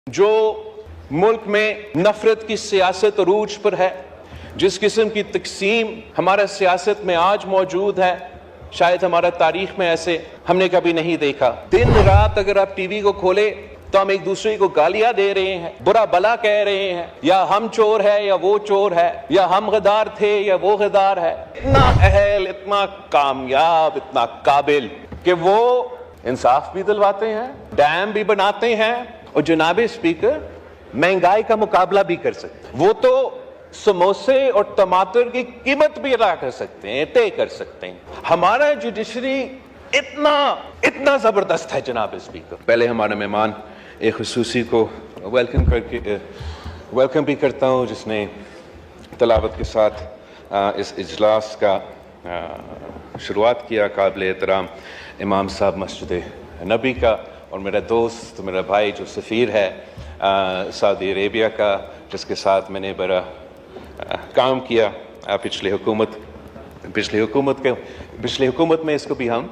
جو ملک میں نفرت کی سیاست عروج پر ہے، جس قسم کی تقسیم ہمارا سیاست میں آج موجود ہے، شاید ہمارا تاریخ میں ایسے ہم نے کبھی نہیں دیکھا۔ دن رات اگر آپ ٹی وی کو کھولے تو ہم ایک دوسرے کو گالیاں دے رہے ہیں، برا بلا کہہ رہے ہیں، یا ہم چور ہے یا وہ چور ہے، یا ہم غدار تھے یا وہ غدار ہے۔ اتنا اہل، اتنا کامیاب، اتنا قابل کہ وہ انصاف بھی دلواتے ہیں، ڈیم بھی بناتے ہیں، اور جناب اسپیکر مہنگائی کا مقابلہ بھی کر سکتے ہیں۔ وہ تو سموسے اور ٹماٹر کی قیمت بھی ادا کر سکتے ہیں، طے کر سکتے ہیں۔ ہمارا جوڈیشری اتنا زبردست ہے جناب اسپیکر۔ پہلے ہمارے مہمان ایک خصوصی کو ویلکم بھی کرتا ہوں، جس نے تلاوت کے ساتھ اس اجلاس کا شروعات کیا، قابل احترام امام صاحب مسجد نبی کا، اور میرا دوست، میرا بھائی جو سفیر ہے سعودی عربیہ کا، جس کے ساتھ میں نے بڑا کام کیا پچھلی حکومت میں، اس کو بھی ہم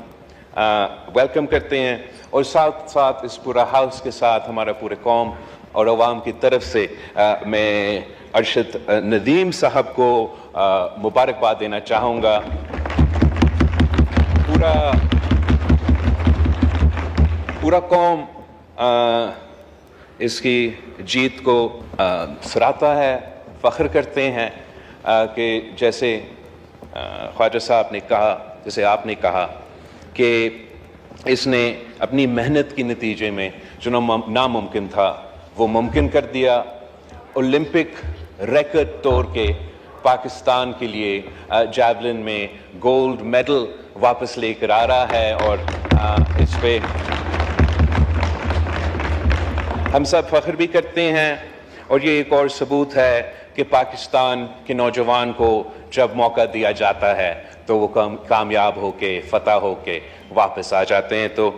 ویلکم کرتے ہیں۔ اور ساتھ ساتھ اس پورا ہاؤس کے ساتھ ہمارا پورے قوم اور عوام کی طرف سے میں ارشد ندیم صاحب کو مبارکباد دینا چاہوں گا۔ پورا قوم اس کی جیت کو سراہتا ہے، فخر کرتے ہیں کہ جیسے خواجہ صاحب نے کہا، جیسے آپ نے کہا کہ اس نے اپنی محنت کے نتیجے میں جو ناممکن تھا وہ ممکن کر دیا۔ اولمپک ریکارڈ توڑ کے پاکستان کے لیے جیولن میں گولڈ میڈل واپس لے کر آ رہا ہے، اور اس پہ ہم سب فخر بھی کرتے ہیں۔ اور یہ ایک اور ثبوت ہے کہ پاکستان کے نوجوان کو جب موقع دیا جاتا ہے تو وہ کامیاب ہو کے، فتح ہو کے واپس آ جاتے ہیں۔ تو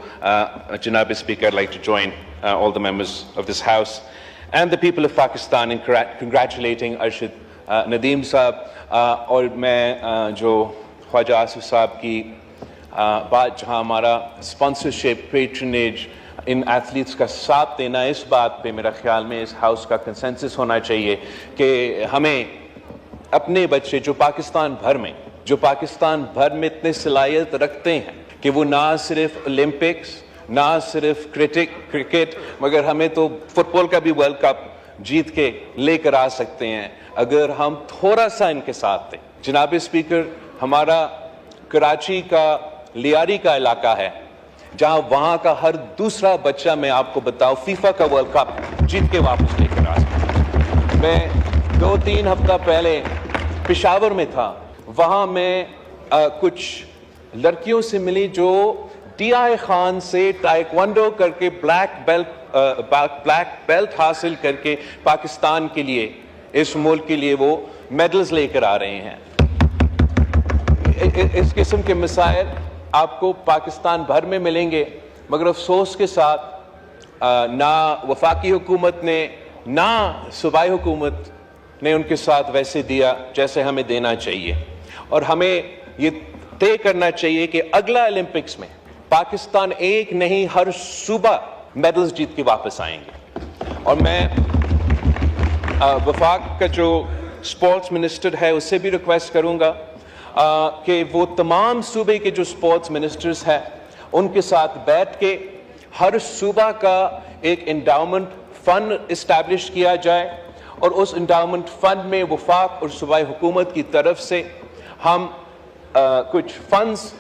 جناب speaker, I'd like to join all the members of this house and the people of Pakistan in congratulating Arshad Nadeem صاحب۔ اور میں جو خواجہ آصف صاحب کی بات، جہاں ہمارا اسپانسرشپ، پیٹرنیج، ان ایتھلیٹس کا ساتھ دینا، اس بات پہ میرا خیال میں اس ہاؤس کا کنسنسس ہونا چاہیے کہ ہمیں اپنے بچے جو پاکستان بھر میں اتنے صلاحیت رکھتے ہیں کہ وہ نہ صرف اولمپکس، نہ صرف کرکٹ، مگر ہمیں تو فٹ بال کا بھی ورلڈ کپ جیت کے لے کر آ سکتے ہیں اگر ہم تھوڑا سا ان کے ساتھ دیں۔ جناب اسپیکر، ہمارا کراچی کا لیاری کا علاقہ ہے، جہاں وہاں کا ہر دوسرا بچہ، میں آپ کو بتاؤں، فیفا کا ورلڈ کپ جیت کے واپس لے کر آ سکتا۔ میں 2-3 ہفتہ پہلے پشاور میں تھا، وہاں میں کچھ لڑکیوں سے ملی جو ٹی آئی خان سے ٹائیکوانڈو کر کے بلیک بیلٹ حاصل کر کے پاکستان کے لیے، اس ملک کے لیے وہ میڈلز لے کر آ رہے ہیں۔ اس قسم کے مسائل آپ کو پاکستان بھر میں ملیں گے، مگر افسوس کے ساتھ نہ وفاقی حکومت نے نہ صوبائی حکومت نے ان کے ساتھ ویسے دیا جیسے ہمیں دینا چاہیے۔ اور ہمیں یہ طے کرنا چاہیے کہ اگلا اولمپکس میں پاکستان ایک نہیں، ہر صوبہ میڈلز جیت کے واپس آئیں گے۔ اور میں وفاق کا جو اسپورٹس منسٹر ہے اس سے بھی ریکویسٹ کروں گا کہ وہ تمام صوبے کے جو اسپورٹس منسٹرز ہیں ان کے ساتھ بیٹھ کے ہر صوبہ کا ایک انڈاؤمنٹ فنڈ اسٹیبلش کیا جائے، اور اس انڈاؤمنٹ فنڈ میں وفاق اور صوبائی حکومت کی طرف سے ہم کچھ فنڈز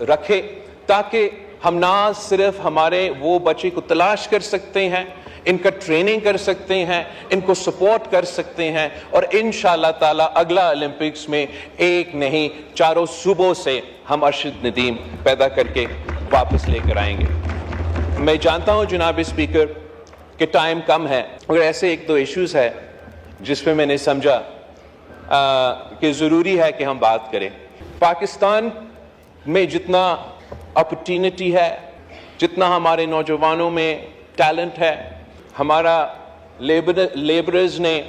رکھے، تاکہ ہم نہ صرف ہمارے وہ بچے کو تلاش کر سکتے ہیں، ان کا ٹریننگ کر سکتے ہیں، ان کو سپورٹ کر سکتے ہیں، اور انشاءاللہ تعالی اگلا اولمپکس میں ایک نہیں 4 صوبوں سے ہم ارشد ندیم پیدا کر کے واپس لے کر آئیں گے۔ میں جانتا ہوں جناب اسپیکر کہ ٹائم کم ہے، مگر ایسے 1-2 ایشوز ہے جس پہ میں نے سمجھا کہ ضروری ہے کہ ہم بات کریں۔ پاکستان میں جتنا اپرچونٹی ہے، جتنا ہمارے نوجوانوں میں ٹیلنٹ ہے، ہمارا لیبرز نے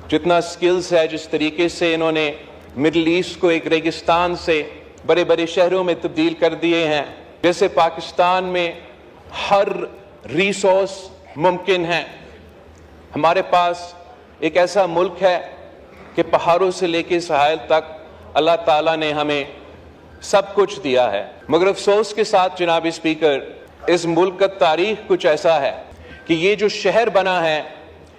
جتنا سکلز ہے، جس طریقے سے انہوں نے مڈل ایسٹ کو ایک ریگستان سے بڑے بڑے شہروں میں تبدیل کر دیے ہیں، جیسے پاکستان میں ہر ریسورس ممکن ہے، ہمارے پاس ایک ایسا ملک ہے کہ پہاڑوں سے لے کے ساحل تک اللہ تعالیٰ نے ہمیں سب کچھ دیا ہے، مگر افسوس کے ساتھ جناب اسپیکر اس ملک کا تاریخ کچھ ایسا ہے کہ یہ جو شہر بنا ہے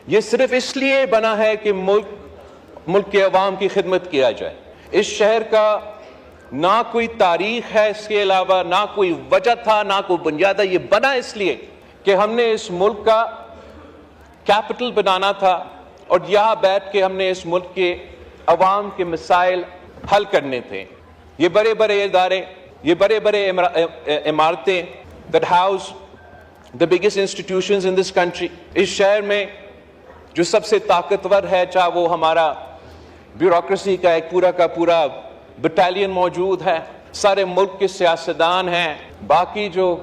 یہ صرف اس لیے بنا ہے کہ ملک کے عوام کی خدمت کیا جائے۔ اس شہر کا نہ کوئی تاریخ ہے، اس کے علاوہ نہ کوئی وجہ تھا، نہ کوئی بنیاد ہے۔ یہ بنا اس لیے کہ ہم نے اس ملک کا کیپٹل بنانا تھا اور یہاں بیٹھ کے ہم نے اس ملک کے عوام کے مسائل حل کرنے تھے۔ یہ بڑے بڑے ادارے، یہ بڑے بڑے عمارتیں that house the biggest institutions in this country، اس شہر میں جو سب سے طاقتور ہے، چاہے وہ ہمارا بیوروکریسی کا ایک پورا کا پورا بٹالین موجود ہے، سارے ملک کے سیاستدان ہیں، باقی جو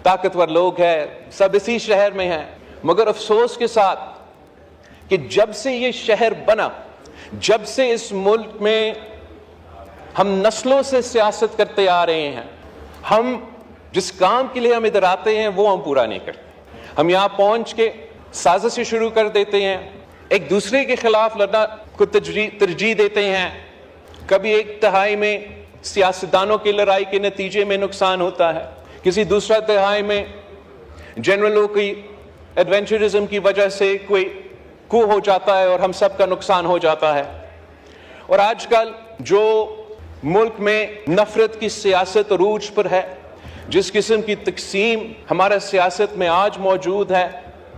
طاقتور لوگ ہیں سب اسی شہر میں ہیں۔ مگر افسوس کے ساتھ کہ جب سے یہ شہر بنا، جب سے اس ملک میں ہم نسلوں سے سیاست کرتے آ رہے ہیں، ہم جس کام کے لیے ہم ادھر آتے ہیں وہ ہم پورا نہیں کرتے۔ ہم یہاں پہنچ کے سازشیں شروع کر دیتے ہیں، ایک دوسرے کے خلاف لڑنا کو ترجیح دیتے ہیں۔ کبھی ایک تہائی میں سیاستدانوں کی لڑائی کے نتیجے میں نقصان ہوتا ہے، کسی دوسرا تہائی میں جنرلوں کی ایڈونچرزم کی وجہ سے کوئی کو ہو جاتا ہے اور ہم سب کا نقصان ہو جاتا ہے۔ اور آج کل جو ملک میں نفرت کی سیاست عروج پر ہے، جس قسم کی تقسیم ہمارا سیاست میں آج موجود ہے،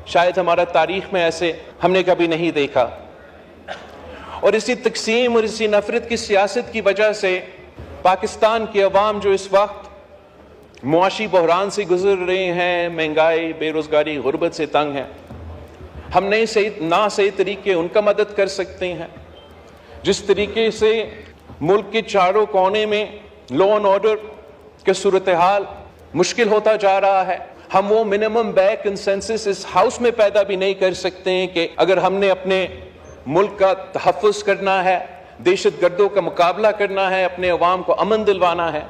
شاید ہمارا تاریخ میں ایسے ہم نے کبھی نہیں دیکھا۔ اور اسی تقسیم اور اسی نفرت کی سیاست کی وجہ سے پاکستان کی عوام جو اس وقت معاشی بحران سے گزر رہے ہیں، مہنگائی، بے روزگاری، غربت سے تنگ ہیں، ہم نہ صحیح طریقے ان کا مدد کر سکتے ہیں۔ جس طریقے سے ملک کے چاروں کونے میں لا اینڈ آرڈر کی صورتحال مشکل ہوتا جا رہا ہے، ہم وہ منیمم بیک کنسنسس اس ہاؤس میں پیدا بھی نہیں کر سکتے ہیں کہ اگر ہم نے اپنے ملک کا تحفظ کرنا ہے، دہشت گردوں کا مقابلہ کرنا ہے، اپنے عوام کو امن دلوانا ہے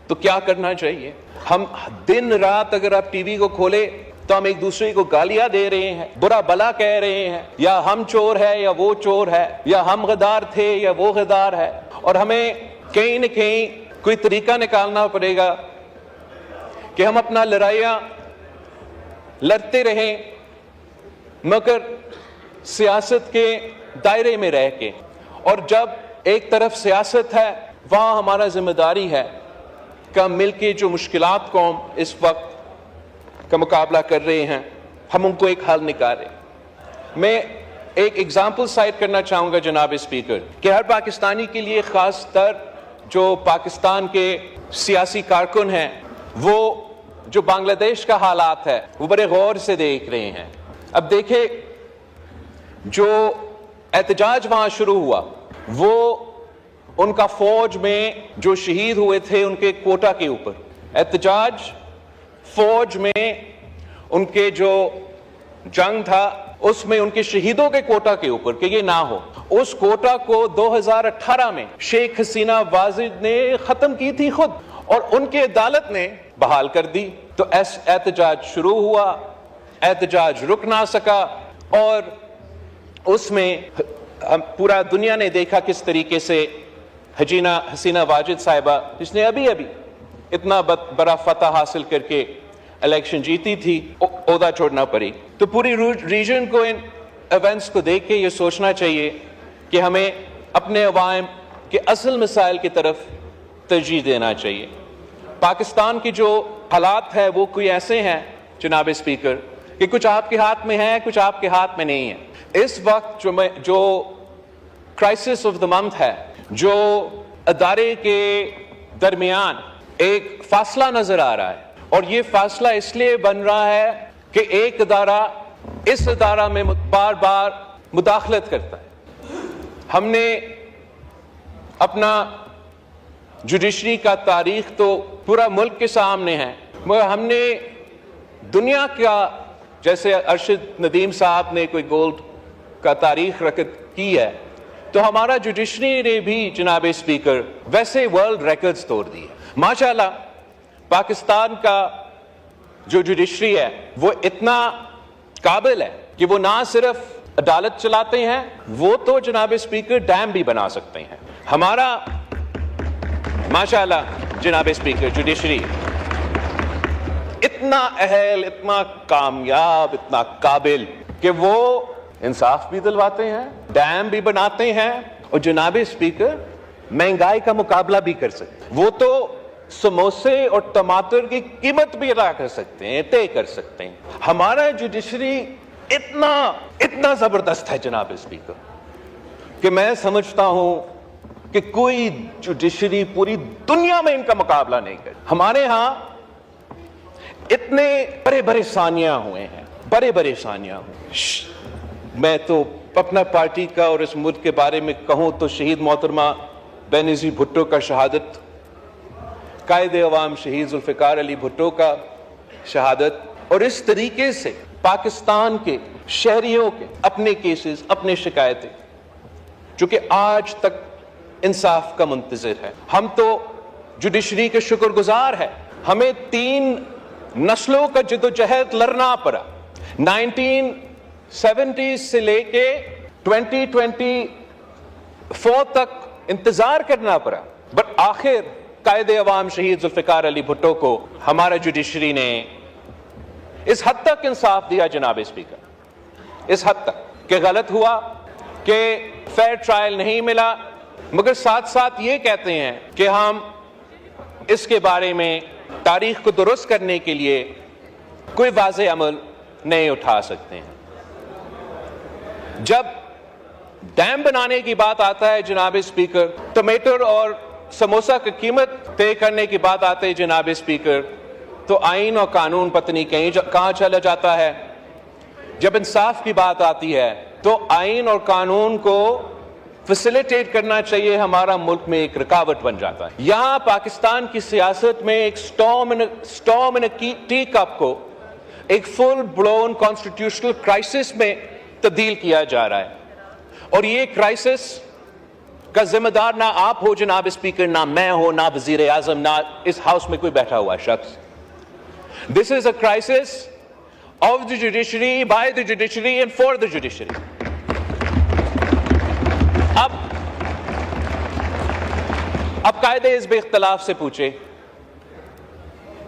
تو کیا کرنا چاہیے۔ ہم دن رات اگر آپ ٹی وی کو کھولے تو ہم ایک دوسرے کو گالیاں دے رہے ہیں، برا بلا کہہ رہے ہیں، یا ہم چور ہے یا وہ چور ہے، یا ہم غدار تھے یا وہ غدار ہے۔ اور ہمیں کہیں نہ کہیں کوئی طریقہ نکالنا پڑے گا کہ ہم اپنا لڑائیاں لڑتے رہیں، مگر سیاست کے دائرے میں رہ کے۔ اور جب ایک طرف سیاست ہے، وہاں ہمارا ذمہ داری ہے کہ ہم مل کے جو مشکلات قوم اس وقت کا مقابلہ کر رہے ہیں، ہم ان کو ایک حل نکالیں۔ میں ایک ایگزامپل سائٹ کرنا چاہوں گا جناب اسپیکر کہ ہر پاکستانی کے لیے، خاص تر جو پاکستان کے سیاسی کارکن ہیں، وہ جو بنگلہ دیش کا حالات ہے وہ بڑے غور سے دیکھ رہے ہیں۔ اب دیکھیں، جو احتجاج وہاں شروع ہوا وہ ان کا فوج میں جو شہید ہوئے تھے ان کے کوٹا کے اوپر، احتجاج فوج میں ان کے جو جنگ تھا اس میں ان کے شہیدوں کے کوٹا کے اوپر کہ یہ نہ ہو۔ اس کوٹا کو 2018 میں شیخ حسینہ واجد نے ختم کی تھی خود، اور ان کے عدالت نے بحال کر دی۔ تو احتجاج شروع ہوا، احتجاج رک نہ سکا، اور اس میں پورا دنیا نے دیکھا کس طریقے سے حسینہ واجد صاحبہ، جس نے ابھی اتنا بڑا فتح حاصل کر کے الیکشن جیتی تھی، عہدہ چھوڑنا پڑی۔ تو پوری ریجن کو ان ایونٹس کو دیکھ کے یہ سوچنا چاہیے کہ ہمیں اپنے عوام کے اصل مسائل کی طرف ترجیح دینا چاہیے۔ پاکستان کی جو حالات ہے وہ کوئی ایسے ہیں جناب اسپیکر کہ کچھ آپ کے ہاتھ میں ہے، کچھ آپ کے ہاتھ میں نہیں ہے۔ اس وقت جو کرائسس آف دا منتھ ہے، جو ادارے کے درمیان ایک فاصلہ نظر آ رہا ہے، اور یہ فاصلہ اس لیے بن رہا ہے کہ ایک ادارہ اس ادارہ میں بار بار مداخلت کرتا ہے۔ ہم نے اپنا جوڈیشری کا تاریخ تو پورا ملک کے سامنے ہے، مگر ہم نے دنیا کا، جیسے ارشد ندیم صاحب نے کوئی گولڈ کا تاریخ رکت کی ہے، تو ہمارا جوڈیشری نے بھی جناب اسپیکر ویسے ورلڈ ریکارڈز توڑ دیے۔ ماشاءاللہ پاکستان کا جو جوڈیشری ہے وہ اتنا قابل ہے کہ وہ نہ صرف عدالت چلاتے ہیں, وہ تو جناب اسپیکر ڈیم بھی بنا سکتے ہیں. ہمارا ماشاءاللہ جناب اسپیکر جوڈیشری اتنا اہل, اتنا کامیاب, اتنا قابل کہ وہ انصاف بھی دلواتے ہیں, ڈیم بھی بناتے ہیں, اور جناب اسپیکر مہنگائی کا مقابلہ بھی کر سکتے ہیں. وہ تو سموسے اور ٹماٹر کی قیمت بھی ادا کر سکتے ہیں, طے کر سکتے ہیں. ہمارا جوڈیشری اتنا زبردست ہے جناب اسپیکر کہ میں سمجھتا ہوں کہ کوئی جوڈیشری پوری دنیا میں ان کا مقابلہ نہیں کرے. ہمارے ہاں اتنے بڑے ثانیہ ہوئے ہیں, بڑے ثانیہ ہوئے. میں تو اپنا پارٹی کا اور اس ملک کے بارے میں کہوں تو شہید محترمہ بینظیر بھٹو کا شہادت, قائد عوام شہید ذوالفقار علی بھٹو کا شہادت, اور اس طریقے سے پاکستان کے شہریوں کے اپنے کیسز, اپنے شکایتیں, جو کہ آج تک انصاف کا منتظر ہے. ہم تو جوڈیشری کے شکر گزار ہیں. ہمیں 3 نسلوں کا جدوجہد لڑنا پڑا. 1970 سے لے کے 2024 تک انتظار کرنا پڑا, بٹ آخر قائد عوام شہید ذوالفقار علی بھٹو کو ہمارا جوڈیشری نے اس حد تک انصاف دیا جناب اسپیکر, اس حد تک کہ غلط ہوا کہ فیئر ٹرائل نہیں ملا, مگر ساتھ ساتھ یہ کہتے ہیں کہ ہم اس کے بارے میں تاریخ کو درست کرنے کے لیے کوئی واضح عمل نہیں اٹھا سکتے ہیں. جب ڈیم بنانے کی بات آتا ہے جناب اسپیکر, ٹماٹر اور سموسا کی قیمت طے کرنے کی بات آتی ہے جناب اسپیکر, تو آئین اور قانون پتہ نہیں کہاں چلا جاتا ہے. جب انصاف کی بات آتی ہے تو آئین اور قانون کو فیسیلیٹیٹ کرنا چاہیے, ہمارا ملک میں ایک رکاوٹ بن جاتا ہے. یہاں پاکستان کی سیاست میں ایک سٹارم ان ٹی کپ کو ایک فل بلون کانسٹیٹیوشنل کرائسس میں تبدیل کیا جا رہا ہے, اور یہ کرائسس کا ذمہ دار نہ آپ ہو جناب اسپیکر, نہ میں ہوں, نہ وزیر اعظم, نہ اس ہاؤس میں کوئی بیٹھا ہوا شخص. This is a crisis of the judiciary, by the judiciary and for the judiciary. اب قائد حزب اختلاف سے پوچھے,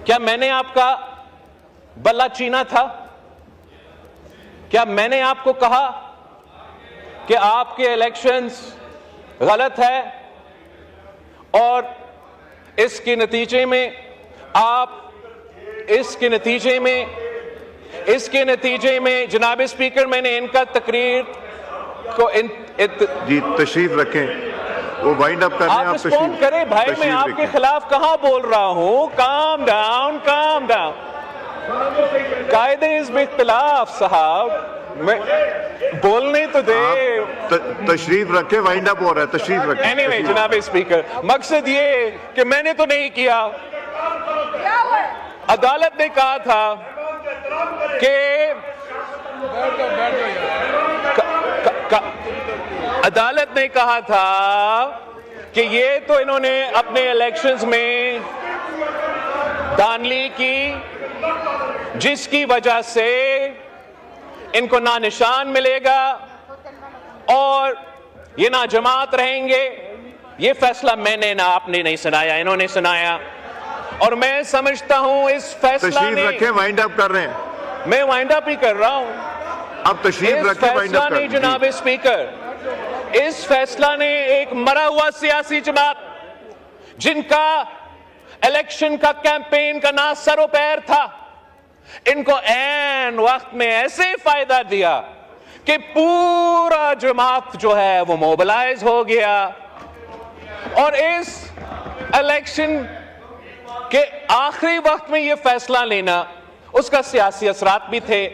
کیا میں نے آپ کا بلا چینا تھا؟ کیا میں نے آپ کو کہا کہ آپ کے الیکشنز غلط ہے اور اس کے نتیجے میں جناب اسپیکر میں نے ان کا تقریر کو جی تشریف رکھیں, وہ وائنڈ اپ کر رہے ہیں. آپ رسپونڈ کریں بھائی, میں آپ کے خلاف کہاں بول رہا ہوں. Calm down. قائد حزب اختلاف صاحب میں بولنے تو دے. تشریف رکھیں, وائنڈ اپ ہو رہا ہے, تشریف رکھیں. اینی جناب اسپیکر, مقصد یہ کہ میں نے تو نہیں کیا. عدالت نے کہا تھا کہ عدالت نے کہا تھا کہ یہ تو انہوں نے اپنے الیکشنز میں دھاندلی کی, جس کی وجہ سے ان کو نہ نشان ملے گا اور یہ نہ جماعت رہیں گے. یہ فیصلہ میں نے نہ آپ نے نہیں سنایا, انہوں نے سنایا, اور میں سمجھتا ہوں اس فیصلہ تشریف نے, رکھیں, وائنڈ اپ کر رہے ہیں. میں وائنڈ اپ ہی کر رہا ہوں. اب تشریف رکھیں, وائنڈ اپ کر رہے ہیں. جناب اسپیکر, اس فیصلہ نے ایک مرا ہوا سیاسی جماعت جن کا الیکشن کا کیمپین کا نہ سر و پیر تھا, ان کو عین وقت میں ایسے فائدہ دیا کہ پورا جماعت جو ہے وہ موبلائز ہو گیا, اور اس الیکشن کہ آخری وقت میں یہ فیصلہ لینا اس کا سیاسی اثرات بھی تھے.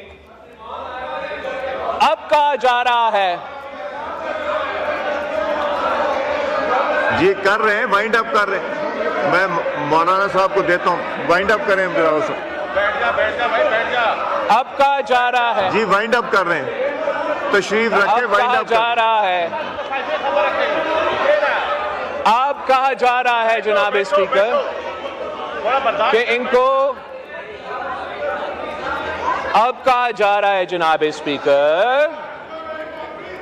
اب کہا جا رہا ہے جی کر رہے ہیں, وائنڈ اپ کر رہے ہیں. میں مولانا صاحب کو دیتا ہوں, وائنڈ اپ کریں. اب کہا جا رہا ہے جی وائنڈ اپ کر رہے ہیں, تشریف رکھیں, وائنڈ اپ جا رہا ہے. اب کہا جا رہا ہے جناب اسپیکر کہ ان کو اب کہا جا رہا ہے جناب اسپیکر،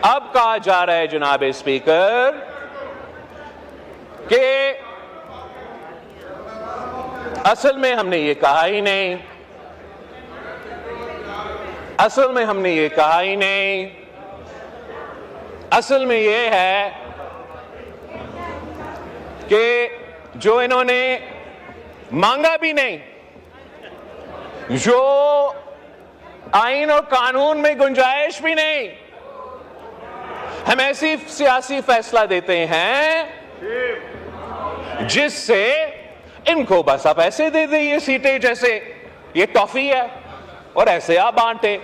اب کہا جا رہا ہے جناب اسپیکر کہ اصل میں ہم نے یہ کہا ہی نہیں، اصل میں ہم نے یہ کہا ہی نہیں، اصل میں یہ ہے کہ جو انہوں نے مانگا بھی نہیں، جو آئین اور قانون میں گنجائش بھی نہیں، ہم ایسی سیاسی فیصلہ دیتے ہیں جس سے ان کو بس آپ ایسے دے دیں یہ سیٹیں جیسے یہ ٹافی ہے اور ایسے آپ بانٹے۔